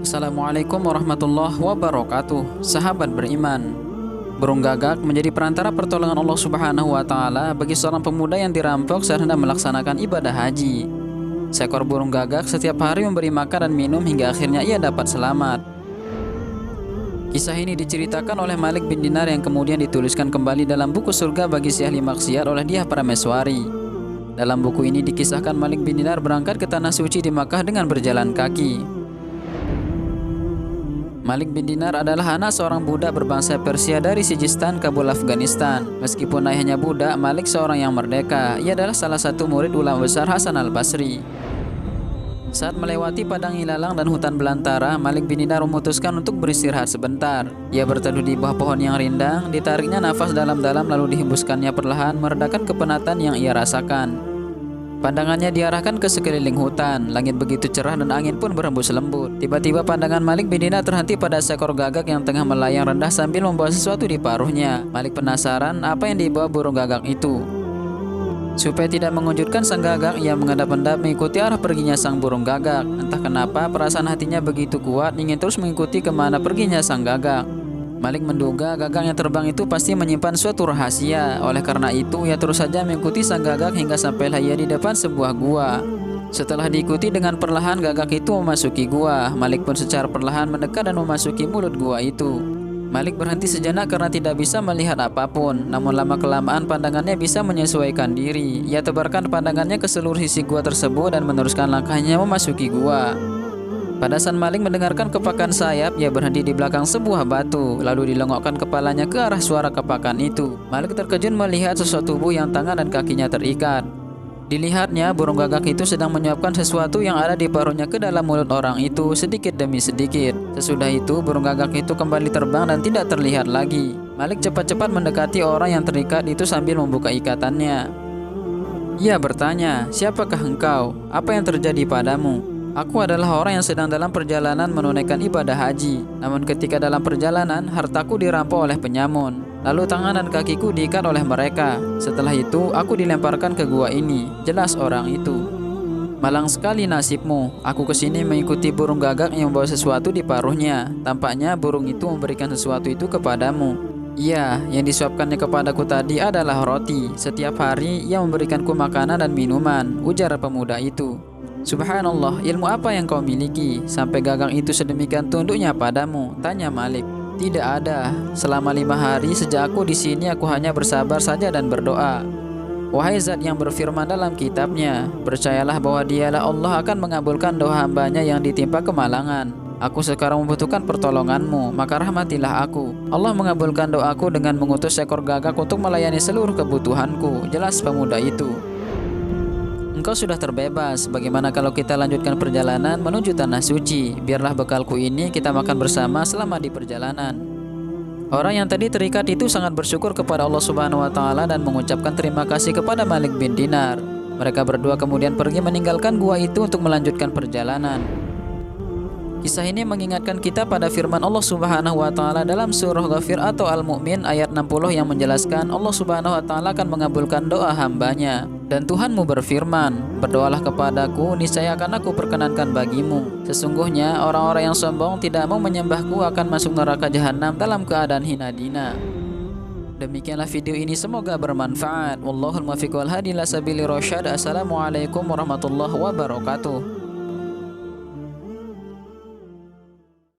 Assalamualaikum warahmatullahi wabarakatuh. Sahabat beriman, burung gagak menjadi perantara pertolongan Allah Subhanahu wa taala bagi seorang pemuda yang dirampok saat hendak melaksanakan ibadah haji. Seekor burung gagak setiap hari memberi makan dan minum hingga akhirnya ia dapat selamat. Kisah ini diceritakan oleh Malik bin Dinar yang kemudian dituliskan kembali dalam buku Surga bagi si ahli maksiat oleh Dyah Prameswari. Dalam buku ini dikisahkan Malik bin Dinar berangkat ke tanah suci di Makkah dengan berjalan kaki. Malik bin Dinar adalah anak seorang budak berbangsa Persia dari Sijistan, Kabul, Afghanistan. Meskipun ayahnya budak, Malik seorang yang merdeka. Ia adalah salah satu murid ulama besar Hasan al-Basri. Saat melewati padang ilalang dan hutan belantara, Malik bin Dinar memutuskan untuk beristirahat sebentar. Ia berteduh di bawah pohon yang rindang, ditariknya nafas dalam-dalam lalu dihembuskannya perlahan, meredakan kepenatan yang ia rasakan. Pandangannya diarahkan ke sekeliling hutan. Langit begitu cerah dan angin pun berhembus lembut. Tiba-tiba pandangan Malik bin Dinar terhenti pada seekor gagak yang tengah melayang rendah sambil membawa sesuatu di paruhnya. Malik penasaran apa yang dibawa burung gagak itu. Supaya tidak mengejutkan sang gagak, ia mengendap-endap mengikuti arah perginya sang burung gagak. Entah kenapa perasaan hatinya begitu kuat ingin terus mengikuti kemana perginya sang gagak. Malik menduga gagak yang terbang itu pasti menyimpan suatu rahasia. Oleh karena itu, ia terus saja mengikuti sang gagak hingga sampailah ia di depan sebuah gua. Setelah diikuti dengan perlahan, gagak itu memasuki gua. Malik pun secara perlahan mendekat dan memasuki mulut gua itu. Malik berhenti sejenak karena tidak bisa melihat apapun. Namun lama-kelamaan pandangannya bisa menyesuaikan diri. Ia tebarkan pandangannya ke seluruh sisi gua tersebut dan meneruskan langkahnya memasuki gua. Pada saat Malik mendengarkan kepakan sayap, ia berhenti di belakang sebuah batu, lalu dilongokkan kepalanya ke arah suara kepakan itu. Malik terkejut melihat sosok tubuh yang tangan dan kakinya terikat. Dilihatnya, burung gagak itu sedang menyuapkan sesuatu yang ada di paruhnya ke dalam mulut orang itu sedikit demi sedikit. Sesudah itu, burung gagak itu kembali terbang dan tidak terlihat lagi. Malik cepat-cepat mendekati orang yang terikat itu sambil membuka ikatannya. Ia bertanya, "Siapakah engkau? Apa yang terjadi padamu?" "Aku adalah orang yang sedang dalam perjalanan menunaikan ibadah haji. Namun ketika dalam perjalanan, hartaku dirampok oleh penyamun. Lalu tangan dan kakiku diikat oleh mereka. Setelah itu, aku dilemparkan ke gua ini," jelas orang itu. "Malang sekali nasibmu. Aku kesini mengikuti burung gagak yang membawa sesuatu di paruhnya. Tampaknya burung itu memberikan sesuatu itu kepadamu." "Iya, yang disuapkannya kepadaku tadi adalah roti. Setiap hari ia memberikanku makanan dan minuman," ujar pemuda itu. "Subhanallah, ilmu apa yang kau miliki sampai gagak itu sedemikian tunduknya padamu?" tanya Malik. "Tidak ada. Selama 5 hari sejak aku di sini, aku hanya bersabar saja dan berdoa. Wahai Zat yang berfirman dalam kitabnya, percayalah bahwa dialah Allah akan mengabulkan doa hambanya yang ditimpa kemalangan. Aku sekarang membutuhkan pertolonganmu, maka rahmatilah aku. Allah mengabulkan doaku dengan mengutus seekor gagak untuk melayani seluruh kebutuhanku," jelas pemuda itu. "Engkau sudah terbebas. Bagaimana kalau kita lanjutkan perjalanan menuju tanah suci? Biarlah bekalku ini kita makan bersama selama di perjalanan." Orang yang tadi terikat itu sangat bersyukur kepada Allah Subhanahu wa taala dan mengucapkan terima kasih kepada Malik bin Dinar. Mereka berdua kemudian pergi meninggalkan gua itu untuk melanjutkan perjalanan. Kisah ini mengingatkan kita pada firman Allah Subhanahu wa taala dalam surah Ghafir atau Al-Mu'min ayat 60 yang menjelaskan Allah Subhanahu wa taala akan mengabulkan doa hambanya. Dan Tuhanmu berfirman, "Berdoalah kepadaku, niscaya akan aku perkenankan bagimu. Sesungguhnya orang-orang yang sombong tidak mau menyembahku akan masuk neraka jahanam dalam keadaan hina dina." Demikianlah video ini, semoga bermanfaat. Wallahul muwaffiq wal hadi ila sabili rasyad. Assalamualaikum warahmatullahi wabarakatuh.